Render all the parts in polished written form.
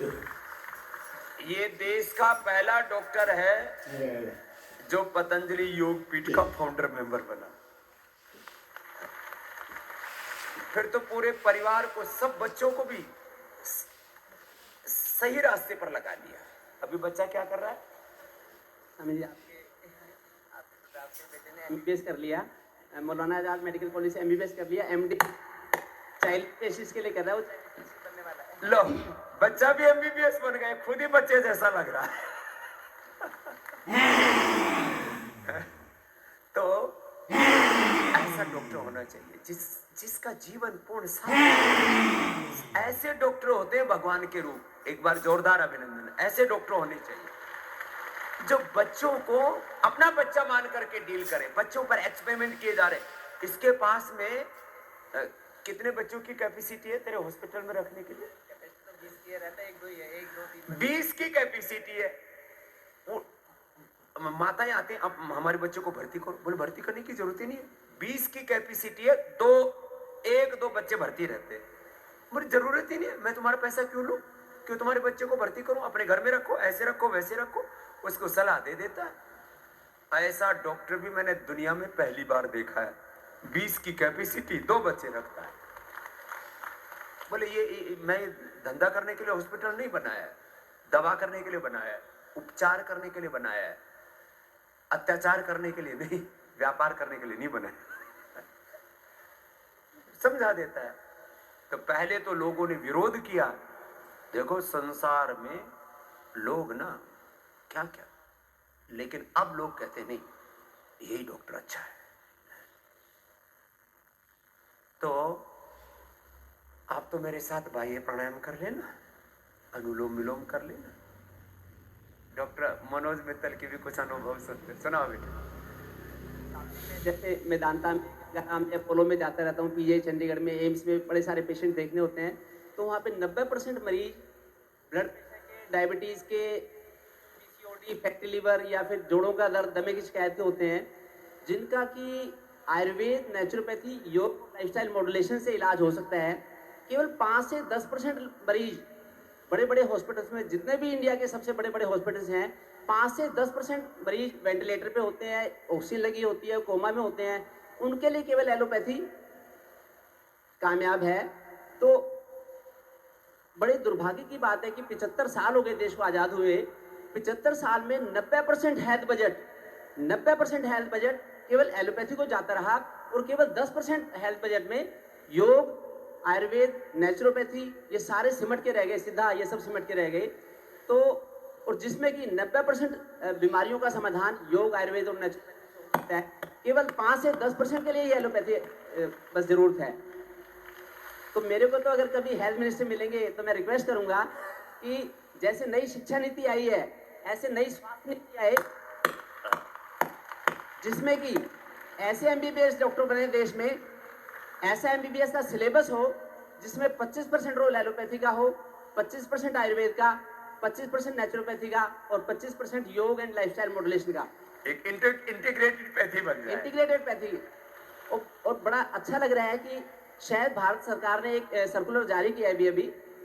ये देश का पहला डॉक्टर है जो पतंजलि योग पीठ का फाउंडर मेंबर बना। फिर तो पूरे परिवार को, सब बच्चों को भी सही रास्ते पर लगा दिया। अभी बच्चा क्या कर रहा है? स्वामी जी, आपके बेटे ने एमबीबीएस कर लिया, मौलाना आजाद मेडिकल कॉलेज से एमबीबीएस कर लिया, एमडी चाइल्ड पेशिश के लिए कर रहा है, वो बनने वाला है। लो, बच्चा भी एमबीबीएस बन गए, खुद ही बच्चे जैसा लग रहा है। तो ऐसा डॉक्टर होना चाहिए जिसका जीवन पूर्ण साफ। ऐसे डॉक्टर होते हैं भगवान के रूप। एक बार जोरदार अभिनंदन। ऐसे डॉक्टर होने चाहिए जो बच्चों को अपना बच्चा मान करके डील करे। बच्चों पर एक्सपेरिमेंट किए जा रहे। इसके पास में कितने बच्चों की कैपेसिटी है तेरे हॉस्पिटल में रखने के लिए? 20 की कैपेसिटी है। माताएं आते हैं, अब हमारे बच्चों को भर्ती करो, बोले भर्ती करने की जरूरत ही नहीं है, 20 की कैपेसिटी है, एक दो बच्चे भर्ती रहते हैं। बोले जरूरत ही नहीं है, मैं तुम्हारा पैसा क्यों लूं, क्यों तुम्हारे बच्चे को भर्ती करूं, अपने घर में रखो, ऐसे रखो वैसे रखो। उसको सलाह दे देता है। ऐसा डॉक्टर भी मैंने दुनिया में पहली बार देखा है। 20 की कैपेसिटी, 2 बच्चे रखता है। बोले ये मैं धंधा करने के लिए हॉस्पिटल नहीं बनाया है, दवा करने के लिए बनाया है, उपचार करने के लिए बनाया है, अत्याचार करने के लिए नहीं, व्यापार करने के लिए नहीं बनाया। समझा देता है। तो पहले तो लोगों ने विरोध किया। देखो संसार में लोग ना क्या क्या, लेकिन अब लोग कहते नहीं यही डॉक्टर अच्छा है। तो आप तो मेरे साथ बाह्य प्राणायाम कर लेना, अनुलोम विलोम कर लेना। डॉक्टर मनोज मित्तल की भी कुछ अनुभव सुनाओ बेटा। जैसे मेदांता में, अपोलो में जाता रहता हूँ, पीजीआई चंडीगढ़ में, एम्स में बड़े सारे पेशेंट देखने होते हैं। तो वहाँ पे 90% मरीज ब्लड प्रेशर के, डायबिटीज़ के, पीसीओडी, फैटी लिवर या फिर जोड़ों का दर्द, दमे की शिकायत के होते हैं, जिनका कि आयुर्वेद, नेचुरोपैथी, योग, लाइफस्टाइल मॉड्यूलेशन से इलाज हो सकता है। केवल 5 से 10% मरीज बड़े बड़े हॉस्पिटल्स में, जितने भी इंडिया के सबसे बड़े बड़े हॉस्पिटल्स हैं, 5 से 10% मरीज वेंटिलेटर पे होते हैं, ऑक्सीजन लगी होती है, कोमा में होते हैं। उनके लिए केवल एलोपैथी कामयाब है। तो बड़े दुर्भाग्य की बात है कि 75 साल हो गए देश को आज़ाद हुए, 75 साल में 90% हेल्थ बजट केवल एलोपैथी को जाता रहा, और केवल 10% हेल्थ बजट में योग, आयुर्वेद, नेचुरोपैथी ये सारे सिमट के रह गए, सिद्धा ये सब सिमट के रह गए। तो और जिसमें कि 90% बीमारियों का समाधान योग, आयुर्वेद और नेचुरोपैथी होता है, केवल 5 से 10% के लिए ये एलोपैथी बस जरूरत है। तो मेरे को तो अगर कभी हेल्थ मिनिस्टर मिलेंगे तो मैं रिक्वेस्ट करूंगा कि जैसे नई शिक्षा नीति आई है, ऐसे नई स्वास्थ्य नीति आए जिसमें कि ऐसे एमबीबीएस डॉक्टर बने देश में, ऐसा एमबीबीएस का सिलेबस हो जिसमें 25% रोल एलोपैथी का हो, 25% आयुर्वेद का, 25% नेचुरोपैथी का और 25% योग एंड लाइफस्टाइल मॉड्यूलेशन का। एक इंटीग्रेटेड पैथी बन जाए। Integrated pathy. और बड़ा अच्छा लग रहा है कि शायद भारत सरकार ने एक सर्कुलर जारी किया है अभी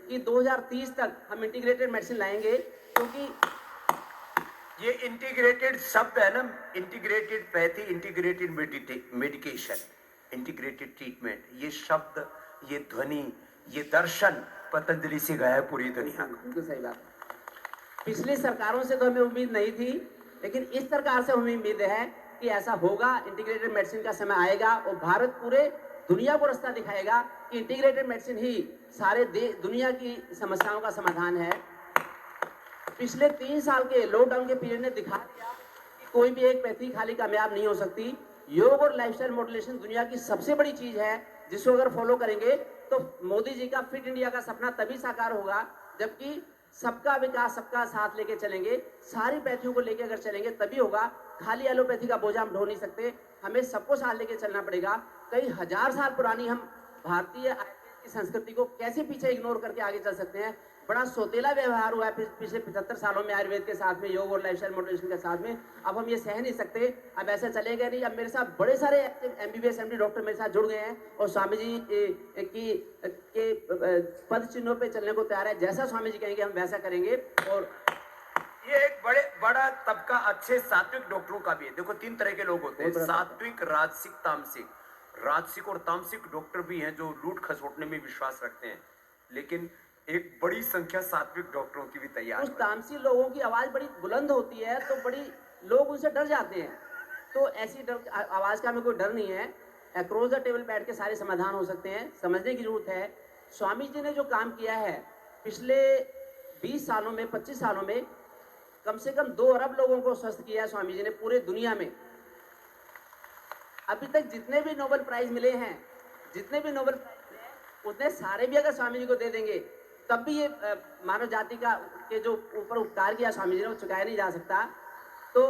कि 2030 तक हम इंटीग्रेटेड मेडिसिन लाएंगे, क्योंकि ये इंटीग्रेटेड शब्द है ना, integrated pathy, integrated medication, integrated treatment, ये शब्द, ये ध्वनि, ये दर्शन पतंजलि से गया है पूरी दुनिया को। बिल्कुल सही बात। पिछली सरकारों से तो हमें उम्मीद नहीं थी, लेकिन इस सरकार से हमें उम्मीद है कि ऐसा होगा, इंटीग्रेटेड मेडिसिन का समय आएगा और भारत पूरे दुनिया को रास्ता दिखाएगा कि इंटीग्रेटेड मेडिसिन ही सारे दुनिया की समस्याओं का समाधान है। पिछले 3 साल के लॉकडाउन के पीरियड ने दिखा दिया कि कोई भी एक पैथी खाली कामयाब नहीं हो सकती। योग और लाइफस्टाइल मॉड्यूलेशन दुनिया की सबसे बड़ी चीज है, जिसको अगर फॉलो करेंगे तो मोदी जी का फिट इंडिया का सपना तभी साकार होगा जबकि सबका विकास, सबका साथ लेके चलेंगे, सारी पैथियों को लेके अगर चलेंगे तभी होगा। खाली एलोपैथी का बोझा हम ढो नहीं सकते, हमें सबको साथ लेके चलना पड़ेगा। कई हजार साल पुरानी हम भारतीय आयुर्वेद की संस्कृति को कैसे पीछे इग्नोर करके आगे चल सकते हैं, बड़ा सौतेला व्यवहार हुआ है पिछले 75 सालों में आयुर्वेद के साथ में, योग और लाइफस्टाइल मॉडिफिकेशन के साथ में। अब हम ये सह नहीं सकते, अब ऐसा चलेगा नहीं। अब मेरे साथ बड़े सारे MBBS MD डॉक्टर मेरे साथ जुड़ गए हैं और स्वामी जी के पद चिन्हों पे चलने को तैयार है। जैसा स्वामी जी कहेंगे हम वैसा करेंगे। और ये एक बड़ा तबका अच्छे सात्विक डॉक्टरों का भी है। देखो 3 तरह के लोग होते हैं, बहुत बड़ा सात्विक, राजसिक, तामसिक। राजसिक और तामसिक डॉक्टर भी हैं जो लूट खसोटने में विश्वास रखते हैं, लेकिन एक बड़ी संख्या सात्विक डॉक्टरों की भी तैयार उस है। तामसी लोगों की आवाज बड़ी बुलंद होती है तो बड़ी लोग उनसे डर जाते हैं। तो ऐसी आवाज का हमें कोई डर नहीं है। अक्रॉस द टेबल बैठ के सारे समाधान हो सकते हैं, समझने की जरूरत है। स्वामी जी ने जो काम किया है पिछले 20 सालों में, 25 सालों में, कम से कम 2 अरब लोगों को स्वस्थ किया है स्वामी जी ने पूरे दुनिया में। अभी तक जितने भी नोबेल प्राइज मिले हैं, जितने भी नोबेल प्राइज मिले हैं, उतने सारे भी अगर स्वामी जी को दे देंगे तब भी ये मानव जाति का के जो ऊपर उपकार किया स्वामी जी ने वो चुकाया नहीं जा सकता। तो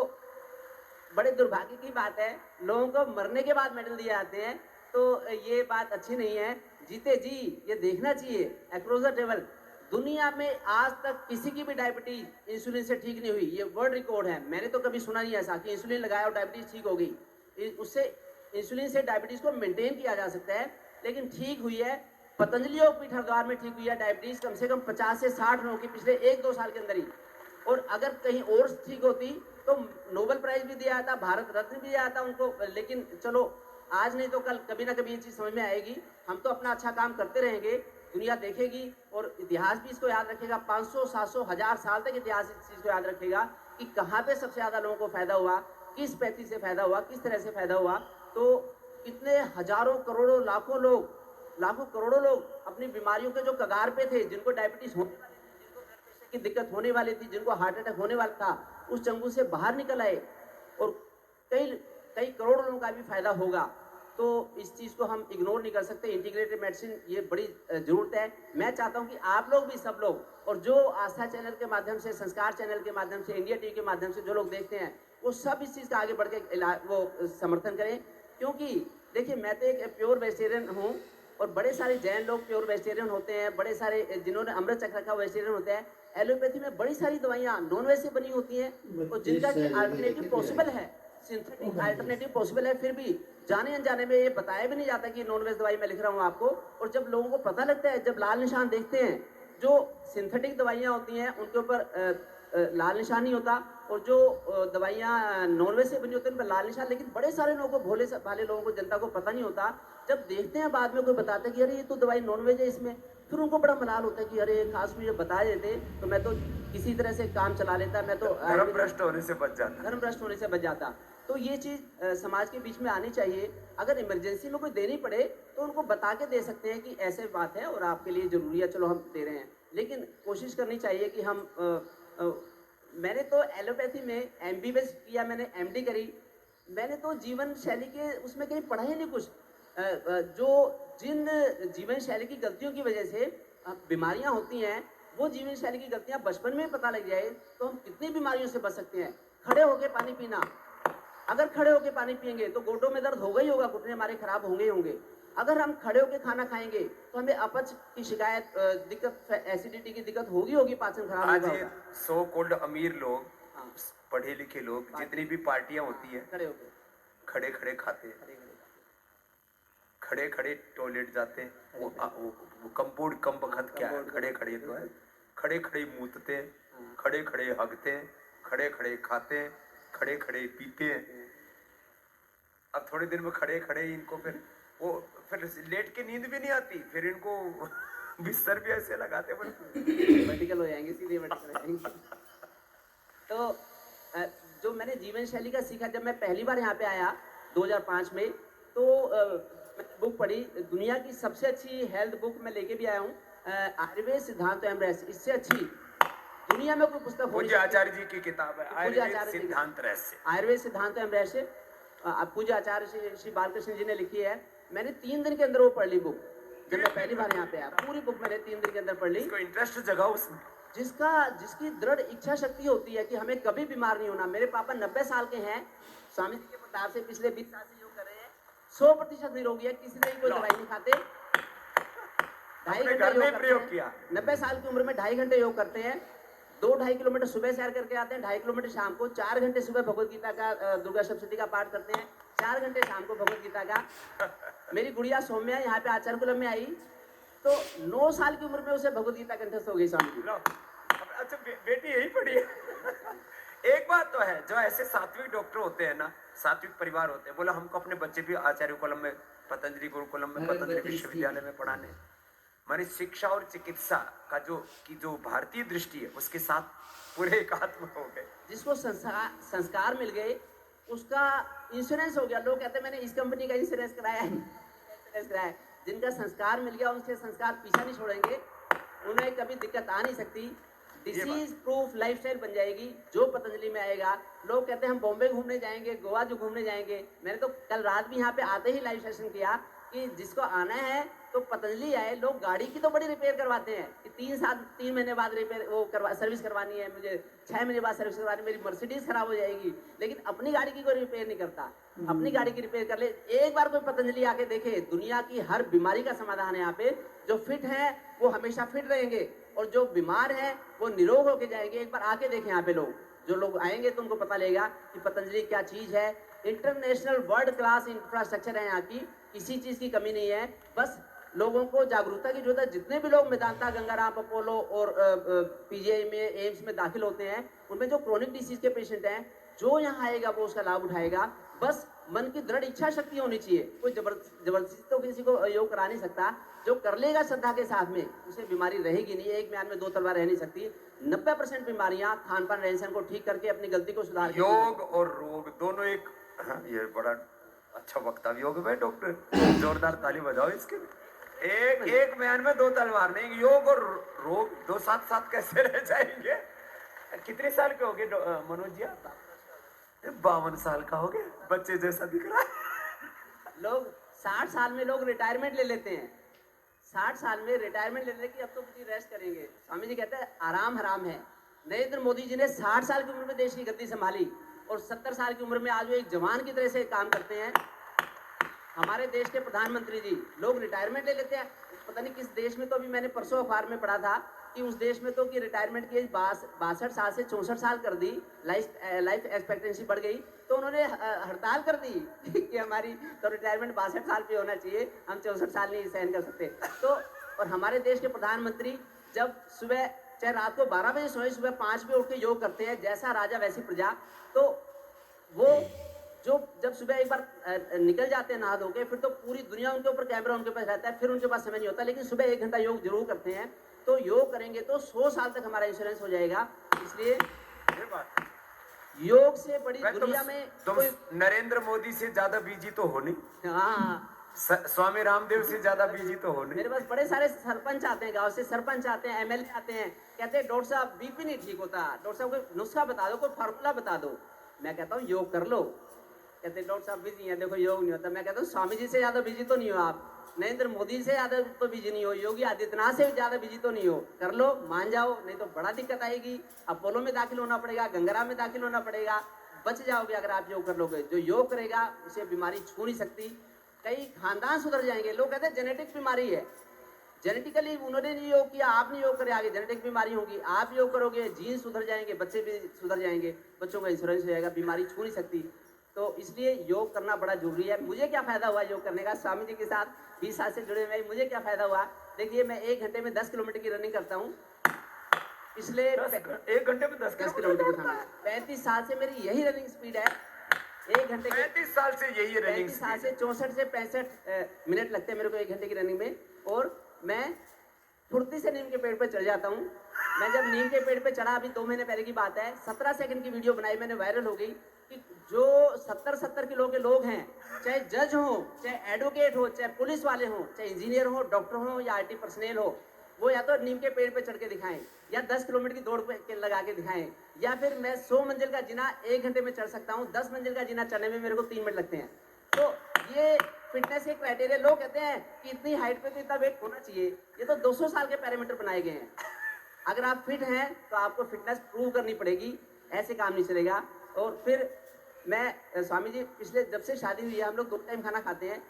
बड़े दुर्भाग्य की बात है, लोगों को मरने के बाद मेडल दिए जाते हैं, तो ये बात अच्छी नहीं है। जीते जी ये देखना चाहिए अक्रॉस द टेबल। दुनिया में आज तक किसी की भी डायबिटीज इंसुलिन से ठीक नहीं हुई, ये वर्ल्ड रिकॉर्ड है। मैंने तो कभी सुना नहीं ऐसा कि इंसुलिन लगाया और डायबिटीज ठीक हो गई। उससे इंसुलिन से डायबिटीज को मेंटेन किया जा सकता है, लेकिन ठीक हुई है। पतंजलि योगपीठ हरिद्वार में ठीक हुई है डायबिटीज कम से कम 50 से 60 लोगों की पिछले 1-2 साल के अंदर ही। और अगर कहीं और ठीक होती तो नोबेल प्राइज भी दिया जाता, भारत रत्न भी दिया जाता उनको। लेकिन चलो आज नहीं तो कल कभी ना कभी ये चीज समझ में आएगी। हम तो अपना अच्छा काम करते रहेंगे, दुनिया देखेगी और इतिहास भी इसको याद रखेगा। 500, 700, 1000 साल तक इतिहास इस चीज को याद रखेगा कि कहाँ पे सबसे ज्यादा लोगों को फायदा हुआ, किस पैथी से फायदा हुआ, किस तरह से फायदा हुआ। तो कितने हजारों करोड़ों लाखों करोड़ों लोग अपनी बीमारियों के जो कगार पे थे, जिनको डायबिटीज होने वाली थी, जिनको ब्लड प्रेशर की दिक्कत होने वाली थी, जिनको हार्ट अटैक होने वाला था, उस चंगुल से बाहर निकल आए और कई कई करोड़ लोगों का भी फायदा होगा। तो इस चीज को हम इग्नोर नहीं कर सकते। इंटीग्रेटेड मेडिसिन ये बड़ी जरूरत है। मैं चाहता हूं कि आप लोग भी, सब लोग, और जो आस्था चैनल के माध्यम से, संस्कार चैनल के माध्यम से, इंडिया टीवी के माध्यम से जो लोग देखते हैं, वो सब इस चीज का आगे बढ़ के वो समर्थन करें। क्योंकि देखिए, मैं तो एक प्योर वेजिटेरियन हूँ और बड़े सारे जैन लोग प्योर वेजिटेरियन होते हैं, बड़े सारे जिन्होंने अमृत चक्र रखा वेजिटेरियन होते हैं। एलोपैथी में बड़ी सारी दवाइयाँ नॉन वेज से बनी होती हैं और जिनका कि अल्टरनेटिव पॉसिबल है, सिंथेटिक अल्टरनेटिव पॉसिबल है, फिर भी जाने अनजाने में ये बताया भी नहीं जाता कि नॉन वेज दवाई मैं लिख रहा हूँ आपको। और जब लोगों को पता लगता है, जब लाल निशान देखते हैं, जो सिंथेटिक दवाइयाँ होती हैं उनके ऊपर लाल निशान नहीं होता, और जो दवाइयाँ नॉन वेज से बनी होती हैं उन पर लाल निशान। लेकिन बड़े सारे लोगों को, भोले भाले लोगों को, जनता को पता नहीं होता। जब देखते हैं बाद में कोई बताता है कि अरे ये तो दवाई नॉन वेज है इसमें, फिर उनको बड़ा मलाल होता है कि अरे काश मुझे बता देते तो मैं तो किसी तरह से काम चला लेता, मैं तो धर्म भ्रष्ट होने से बच जाता। धर्म भ्रष्ट होने से बच जाता। तो ये चीज समाज के बीच में आनी चाहिए। अगर इमरजेंसी में कोई देनी पड़े तो उनको बता के दे सकते हैं कि ऐसे बात है और आपके लिए जरूरी है, चलो हम दे रहे हैं। लेकिन कोशिश करनी चाहिए कि हम मैंने तो एलोपैथी में MBBS किया, मैंने MD करी, मैंने तो जीवन शैली के उसमें कहीं पढ़ा ही नहीं कुछ। जो जिन जीवन शैली की गलतियों की वजह से बीमारियां होती हैं, वो जीवन शैली की गलतियां बचपन में पता लग जाए तो हम कितनी बीमारियों से बच सकते हैं। खड़े होके पानी पीना, अगर खड़े होके पानी पिएंगे तो गोडों में दर्द होगा ही होगा, घुटने हमारे खराब होंगे ही होंगे। अगर हम खड़े होके खाना खाएंगे तो हमें अपच की शिकायत, दिक्कत, एसिडिटी की दिक्कत होगी, पाचन खराब आज होगा। ये सो कॉल्ड अमीर लोग, हाँ, पढ़े लिखे लोग, जितनी भी पार्टियां होती है, खड़े होके खड़े खड़े खाते हैं, खड़े खड़े टॉयलेट जाते हैं। वो कंपाउंड कम बखत क्या है, खड़े खड़े तो है। खड़े खड़े मूतते हैं, खड़े खड़े हगते हैं, खड़े खड़े खाते हैं, खड़े खड़े पीते हैं। अब थोड़े दिन में खड़े खड़े ही इनको फिर लेट के नींद भी नहीं आती, फिर इनको बिस्तर भी ऐसे लगाते वर्टिकल हो जाएंगे, सीधे वर्टिकल हो जाएंगे। तो जो मैंने जीवन शैली का सीखा, जब मैं पहली बार यहाँ पे आया 2005 में, तो मैंने बुक पढ़ी, दुनिया की सबसे अच्छी हेल्थ बुक मैं लेके भी आया हूँ, आयुर्वेद सिद्धांत एवं रहस्य। इससे अच्छी दुनिया में कोई पुस्तक हो नहीं पूज्य आचार्य जी की किताब है, आयुर्वेद सिद्धांत रहस्य। आयुर्वेद सिद्धांत एवं रहस्य पूज्य आचार्य श्री बालकृष्ण जी ने लिखी है। मैंने 3 दिन के अंदर वो पढ़ ली बुक। जब मैं पहली बार यहाँ पे आया, पूरी बुक मैंने 3 दिन के अंदर पढ़ ली। इसको इंटरेस्ट जगाओ उसमें, जिसकी दृढ़ इच्छा शक्ति होती है कि हमें कभी बीमार नहीं होना। मेरे पापा 90 साल के हैं, स्वामी जी के प्रताप से पिछले 20 साल से योग कर रहे हैं, 100% निरोगी है, किसी ने कोई दवाई नहीं खाते। ढाई अपने घंटे घर में योग ही करते प्रयोग हैं। किया। 90 साल की उम्र में 2.5 घंटे योग करते हैं। 2-2.5 किलोमीटर सुबह सैर करके आते हैं, 2.5 किलोमीटर शाम को, 4 घंटे सुबह भगवत गीता का दुर्गा सप्तशती का पाठ करते हैं, 4 घंटे शाम को भगवत गीता का। मेरी गुड़िया सौम्या यहाँ पे आचार्य कुलम में आई तो 9 साल की उम्र में उसे भगवत गीता कंठस्थ हो गई स्वामी जी। लो, अच्छा बेटी यही पढ़ी है। एक बात तो है, जो ऐसे सात्विक डॉक्टर होते हैं ना, सात्विक परिवार होते हैं, बोला हमको अपने बच्चे भी आचार्य कुलम में, पतंजलि गुरुकुलम में, पतंजलि विश्वविद्यालय में पढ़ाने। हमारी शिक्षा और चिकित्सा का जो भारतीय दृष्टि है, उसके साथ पूरे एकात्म हो गए। जिसको संस्कार मिल गए उसका इंश्योरेंस हो गया। लोग कहते हैं मैंने इस कंपनी का इंश्योरेंस कराया है, इंश्योरेंस कराया है। जिनका संस्कार मिल गया उनके संस्कार पीछा नहीं छोड़ेंगे, उन्हें कभी दिक्कत आ नहीं सकती। डिसीज प्रूफ लाइफस्टाइल बन जाएगी जो पतंजलि में आएगा। लोग कहते हैं हम बॉम्बे घूमने जाएंगे, गोवा जो घूमने जाएंगे। मैंने तो कल रात भी यहाँ पे आते ही लाइव सेशन किया कि जिसको आना है तो पतंजलि आए। लोग गाड़ी की तो बड़ी रिपेयर करवाते हैं कि 3 महीने बाद रिपेयर वो सर्विस करवानी है, मुझे 6 महीने बाद सर्विस करवानी है, मेरी मर्सिडीज खराब हो जाएगी। लेकिन अपनी गाड़ी की कोई रिपेयर नहीं करता। अपनी गाड़ी की रिपेयर कर ले। एक बार कोई पतंजलि आके देखे, दुनिया की हर बीमारी का समाधान है यहाँ पे। जो फिट है वो हमेशा फिट रहेंगे और जो बीमार है वो निरोग होके जाएंगे। एक बार आके देखें यहाँ पे लोग, जो लोग आएंगे तो उनको पता लगेगा कि पतंजलि क्या चीज है। इंटरनेशनल वर्ल्ड क्लास इंफ्रास्ट्रक्चर है यहाँ की, किसी चीज की कमी नहीं है। बस लोगों को जागरूकता की जरूरत है। जितने भी लोग मेदांता, गंगाराम, अपोलो और पीजीआई में, एम्स में दाखिल होते हैं, उनमें जो क्रोनिक डिसीज के पेशेंट हैं, जो यहाँ आएगा वो उसका लाभ उठाएगा। बस मन की दृढ़ इच्छा शक्ति होनी चाहिए। कोई जबरदस्ती तो किसी को योग करा नहीं सकता। जो कर लेगा श्रद्धा के साथ में, उसे बीमारी रहेगी नहीं। एक म्यान में 2 तलवार रह नहीं सकती। 90% बीमारियां खान पान रहन सहन को ठीक करके अपनी गलती को सुधार के योग और रोग दोनों एक, हाँ, ये बड़ा अच्छा वक्तव्य योग है डॉक्टर, जोरदार ताली बजाओ इसके लिए। एक म्यान में 2 तलवार नहीं, योग और रोग दो साथ साथ कैसे रह जाएंगे। कितने साल के हो गए मनोज जी? 52 साल का हो गए, बच्चे जैसा दिख रहा है। लोग 60 साल में लोग रिटायरमेंट ले लेते हैं। 60 साल में रिटायरमेंट ले लेते कि अब तो कुछ रेस्ट करेंगे। स्वामी जी कहते हैं आराम हराम है। नरेंद्र मोदी जी ने 60 साल की उम्र में देश की गद्दी संभाली और 70 साल की उम्र में आज वो एक जवान की तरह से काम करते हैं। हमारे देश के प्रधानमंत्री जी लोग रिटायरमेंट ले लेते हैं। पता नहीं किस देश में, तो अभी मैंने परसों अखबार में पढ़ा था कि उस देश में तो कि रिटायरमेंट की एज 62 साल से 64 साल कर दी। लाइफ एक्सपेक्टेंसी बढ़ गई तो उन्होंने हड़ताल कर दी कि हमारी तो रिटायरमेंट 62 साल पे होना चाहिए, हम 64 साल नहीं सहन कर सकते। तो और हमारे देश के प्रधानमंत्री जब सुबह, चाहे रात को 12 बजे सोए, सुबह 5 बजे उठ के योग करते हैं, जैसा राजा वैसी प्रजा। तो वो जो जब सुबह एक बार निकल जाते हैं नहा धो के, फिर तो पूरी दुनिया उनके ऊपर, कैमरा उनके पास रहता है, फिर उनके पास समय नहीं होता। लेकिन सुबह 1 घंटा योग जरूर करते हैं। तो योग करेंगे तो 100 साल तक हमारा इंश्योरेंस हो जाएगा। इसलिए योग से बड़ी दुनिया में तुम नरेंद्र मोदी से ज्यादा बिजी तो हो नहीं, हाँ, स्वामी रामदेव से ज्यादा बिजी तो हो नहीं। मेरे पास बड़े सारे सरपंच आते हैं, गांव से सरपंच आते हैं, एमएलए आते हैं, कहते हैं डॉक्टर साहब बीपी नहीं ठीक होता, डॉक्टर साहब कोई नुस्खा बता दो, कोई फार्मूला बता दो। मैं कहता हूँ योग कर लो। कहते हैं डॉक्टर साहब बिजी हैं, देखो योग नहीं होता। मैं कहता हूँ स्वामी जी से ज्यादा बिजी तो नहीं हो आप, नरेंद्र मोदी से ज्यादा तो बिजी नहीं हो, योगी आदित्यनाथ से ज्यादा बिजी तो नहीं हो। कर लो, मान जाओ, नहीं तो बड़ा दिक्कत आएगी। अपोलो में दाखिल होना पड़ेगा, गंगाराम में दाखिल होना पड़ेगा। बच जाओगे अगर आप योग कर लोगे। जो योग करेगा उसे बीमारी छू नहीं सकती। कई खानदान सुधर जाएंगे। लोग कहते हैं जेनेटिक बीमारी है, जेनेटिकली उन्होंने नहीं योग किया, आप नहीं योग करे, आगे जेनेटिक बीमारी होगी। आप योग करोगे, जीन सुधर जाएंगे, बच्चे भी सुधर जाएंगे, बच्चों का इंश्योरेंस हो जाएगा, बीमारी छू नहीं सकती। तो इसलिए योग करना बड़ा जरूरी है। मुझे क्या फायदा हुआ योग करने का? स्वामी जी के साथ 20 साल से जुड़े हुए, मुझे क्या फायदा हुआ? देखिए, मैं 1 घंटे में 10 किलोमीटर की रनिंग करता हूँ। पिछले 1 घंटे में 10 किलोमीटर की 35 साल से मेरी यही रनिंग स्पीड है। 1 घंटे 35 साल से यही रनिंग 35 साल से 64 से 65 मिनट लगते हैं मेरे को 1 घंटे की रनिंग में। और मैं फुर्ती से नीम के पेड़ पर चढ़ जाता हूँ। मैं जब नीम के पेड़ पे चढ़ा, अभी 2 महीने पहले की बात है, 17 सेकंड की वीडियो बनाई मैंने, वायरल हो गई कि जो 70 किलो के लोग हैं, चाहे जज हो, चाहे एडवोकेट हो, चाहे पुलिस वाले हो, चाहे इंजीनियर हो, डॉक्टर हो या आईटी पर्सनल हो, वो या तो नीम के पेड़ पे चढ़ के दिखाएं, या 10 किलोमीटर की दौड़ पे लगा के दिखाएं, या फिर मैं 100 मंजिल का जीना 1 घंटे में चढ़ सकता हूँ। 10 मंजिल का जीना चढ़ने में मेरे को 3 मिनट लगते हैं। तो ये फिटनेस के क्राइटेरिया। लोग कहते हैं कि इतनी हाइट पे तो इतना वेट होना चाहिए। ये तो 200 साल के पैरामीटर बनाए गए हैं। अगर आप फिट हैं तो आपको फिटनेस प्रूव करनी पड़ेगी, ऐसे काम नहीं चलेगा। और फिर मैं स्वामी जी, पिछले जब से शादी हुई है हम लोग 2 टाइम खाना खाते हैं,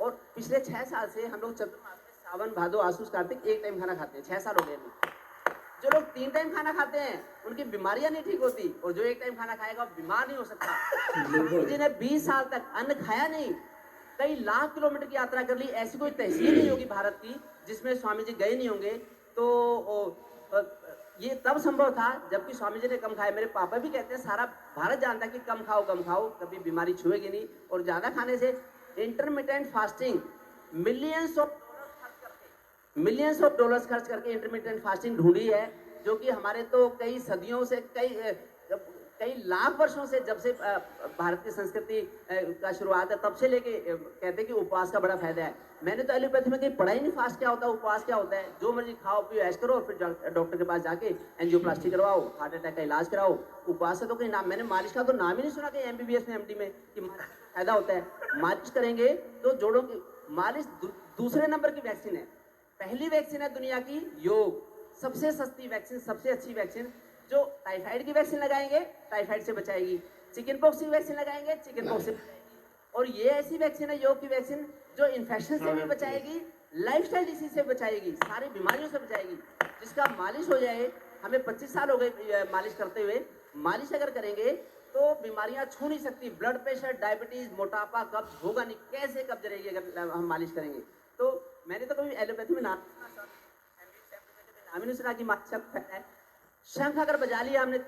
और पिछले 6 साल से हम लोग चतुर्मास में सावन भादो आसूस कार्तिक एक टाइम खाना खाते हैं, 6 साल हो गए अभी। जो लोग 3 टाइम खाना खाते हैं उनकी बीमारियां नहीं ठीक होती, और जो एक टाइम खाना खाएगा वो बीमार नहीं हो सकता। जिन्हें 20 साल तक अन्न खाया नहीं, कई लाख किलोमीटर की यात्रा कर ली, ऐसी कोई तहसील नहीं होगी भारत की जिसमें स्वामी जी गए नहीं होंगे। तो अ, ये तब संभव था जबकि स्वामी जी ने कम खाया। मेरे पापा भी कहते हैं सारा भारत जानता है कि कम खाओ, कभी बीमारी छुएगी नहीं। और ज्यादा खाने से intermittent fasting millions of dollars खर्च करके इंटरमिटेंट फास्टिंग ढूंढी है, जो कि हमारे तो कई सदियों से कई लाख वर्षों से, जब से भारत की संस्कृति का शुरुआत है तब से लेके कहते हैं कि उपवास का बड़ा फायदा है। मैंने तो एलोपैथी में कहीं पढ़ा ही नहीं फास्ट क्या होता है, उपवास क्या होता है। जो मर्जी खाओ पियो ऐश करो और फिर डॉक्टर के पास जाके एंजियोप्लास्टी करवाओ, हार्ट अटैक का इलाज कराओ। उपवास से तो कहीं नाम, मैंने मालिश का तो नाम ही नहीं सुना कहीं एमबीबीएस में एमडी में कि फायदा होता है। मालिश करेंगे तो जोड़ों की मालिश दूसरे नंबर की वैक्सीन है। पहली वैक्सीन है दुनिया की योग, सबसे सस्ती वैक्सीन, सबसे अच्छी वैक्सीन। जो टाइफाइड की वैक्सीन लगाएंगे टाइफाइड से बचाएगी, चिकन पॉक्स की वैक्सीन लगाएंगे चिकन पॉक्स से बचाएगी। और ये ऐसी वैक्सीन है योग की वैक्सीन जो इन्फेक्शन से भी बचाएगी, लाइफस्टाइल डिसीज से बचाएगी, सारी बीमारियों से बचाएगी। जिसका मालिश हो जाए, हमें 25 साल हो गए मालिश करते हुए, मालिश अगर करेंगे तो बीमारियां छू नहीं सकती। ब्लड प्रेशर, डायबिटीज, मोटापा, कब्ज होगा नहीं। कैसे कब्ज रहेगी अगर हम मालिश करेंगे? तो मैंने तो कभी एलोपैथी में नाम ही नहीं सुना कि मालिश का फायदा है। शंख अगर बजा लिया हमने,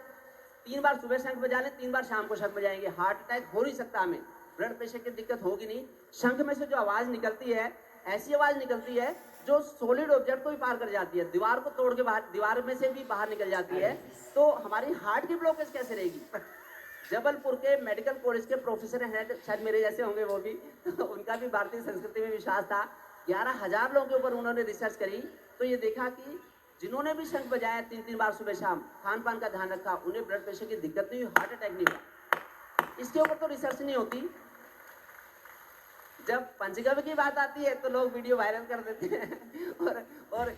3 बार सुबह शंख बजा लें, 3 बार शाम को शंख बजाएंगे, हार्ट अटैक हो नहीं सकता हमें, ब्लड प्रेशर की दिक्कत होगी नहीं। शंख में से जो आवाज निकलती है, ऐसी आवाज निकलती है जो सॉलिड ऑब्जेक्ट को भी पार कर जाती है, दीवार को तोड़ के बाहर, दीवार में से भी बाहर निकल जाती है। तो हमारी हार्ट की ब्लॉकेज कैसे रहेगी? जबलपुर के मेडिकल कॉलेज के प्रोफेसर हैं, शायद मेरे जैसे होंगे वो भी, तो उनका भी भारतीय संस्कृति में विश्वास था। 11,000 लोगों के ऊपर उन्होंने रिसर्च करी, तो ये देखा कि जिन्होंने भी शंख बजाया 3-3 बार सुबह शाम, खान पान का ध्यान रखा, उन्हें ब्लड प्रेशर की दिक्कत नहीं हुई, हार्ट अटैक नहीं हुआ। इसके ऊपर तो रिसर्च नहीं होती। जब पंचगव्य की बात आती है तो लोग वीडियो वायरल कर देते हैं और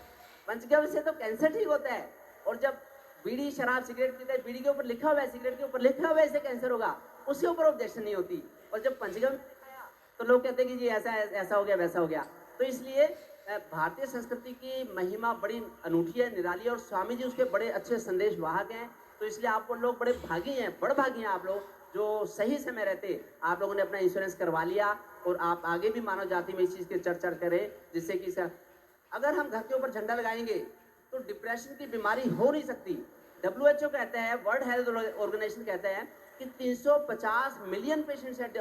पंचगव्य से तो कैंसर ठीक होता है। और जब बीड़ी शराब सिगरेट पीते हैं, बीड़ी के ऊपर लिखा हुआ है, सिगरेट के ऊपर लिखा हुआ है इससे कैंसर होगा, उसके ऊपर ऑब्जेक्शन नहीं होती। और जब पंचगव्य खाया तो लोग कहते हैं कि जी ऐसा हो गया, वैसा हो गया। तो इसलिए भारतीय संस्कृति की महिमा बड़ी अनूठी है, निराली है, और स्वामी जी उसके बड़े अच्छे संदेश वाहक हैं। तो इसलिए आप लोग बड़े भागी हैं, बड़ भागी हैं आप लोग, जो सही समय रहते आप लोगों ने अपना इंश्योरेंस करवा लिया। और आप आगे भी मानव जाति में इस चीज़ की चर्चा करें, जिससे कि अगर हम घर के ऊपर झंडा लगाएंगे तो डिप्रेशन की बीमारी हो नहीं सकती। WHO कहता है, वर्ल्ड हेल्थ ऑर्गेनाइजेशन कहता है कि 350 मिलियन पेशेंट्स हैं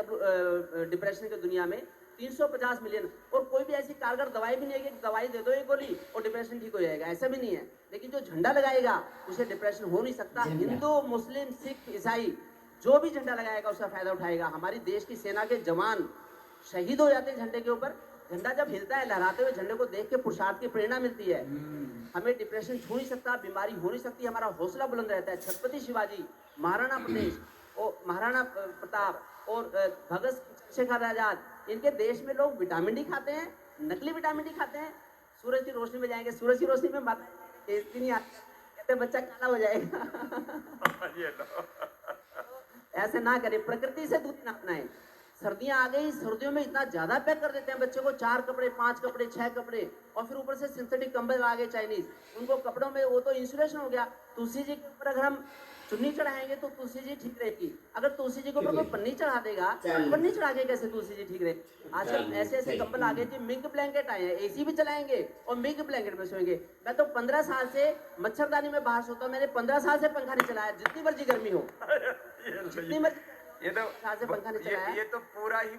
डिप्रेशन की दुनिया में, 350 मिलियन। और कोई भी ऐसी कारगर दवाई भी नहीं है कि दवाई दे दो एक गोली और डिप्रेशन ठीक हो जाएगा, ऐसा भी नहीं है। लेकिन जो झंडा लगाएगा उसे डिप्रेशन हो नहीं सकता। हिंदू, मुस्लिम, सिख, ईसाई जो भी झंडा लगाएगा उसका फायदा उठाएगा। हमारी देश की सेना के जवान शहीद हो जाते हैं झंडे के ऊपर। झंडा जब हिलता है, लहराते हुए झंडे को देख के पुरुषार्थ की प्रेरणा मिलती है। हमें डिप्रेशन छू नहीं सकता, बीमारी हो नहीं सकती, हमारा हौसला बुलंद रहता है। छत्रपति शिवाजी, महाराणा महाराणा प्रताप और भगत चंद्रशेखर आजाद, इनके देश में लोग विटामिन डी खाते हैं, नकली विटामिन डी खाते हैं। सूरज की रोशनी में जाएंगे, सूरज की रोशनी में बात टेस्टी नहीं आती, कहते बच्चा काला हो जाएगा। ऐसे ना करें, प्रकृति से दूरी ना अपनाएं। सर्दियां आ गई, सर्दियों में इतना ज्यादा पैक कर देते हैं बच्चों को, 4 कपड़े, 5 कपड़े, 6 कपड़े, और फिर ऊपर से सिंथेटिक कंबल आ गए चाइनीज। उनको कपड़ों में वो तो इंसुलेशन हो गया। तुलसी जी के ऊपर अगर हम चुन्नी चढ़ाएंगे तो तुलसी जी ठीक रहेगी। अगर तुलसी जी के ऊपर कोई पन्नी चढ़ा देगा, पन्नी चढ़ा के कैसे तुलसी जी ठीक रहेगी? आजकल ऐसे ऐसे कंबल आ गए जी, मिंक ब्लैंकेट आए हैं, एसी भी चलाएंगे और मिंक ब्लैंकेट में सोएंगे। मैं तो 15 साल से मच्छरदानी में बाहर सोता हूँ, मैंने 15 साल से पंखा नहीं चलाया, जितनी मर्जी गर्मी हो, जितनी मर्जी। ये तो पूरा ही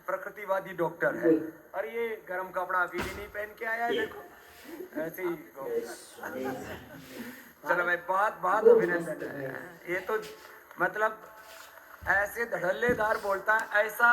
प्रकृतिवादी डॉक्टर है। और ये गर्म कपड़ा अभी भी नहीं पहन के आया है, देखो ऐसे ही। चलो भाई, बहुत अभिनंदन है। ये तो मतलब ऐसे धड़ल्लेदार बोलता है, ऐसा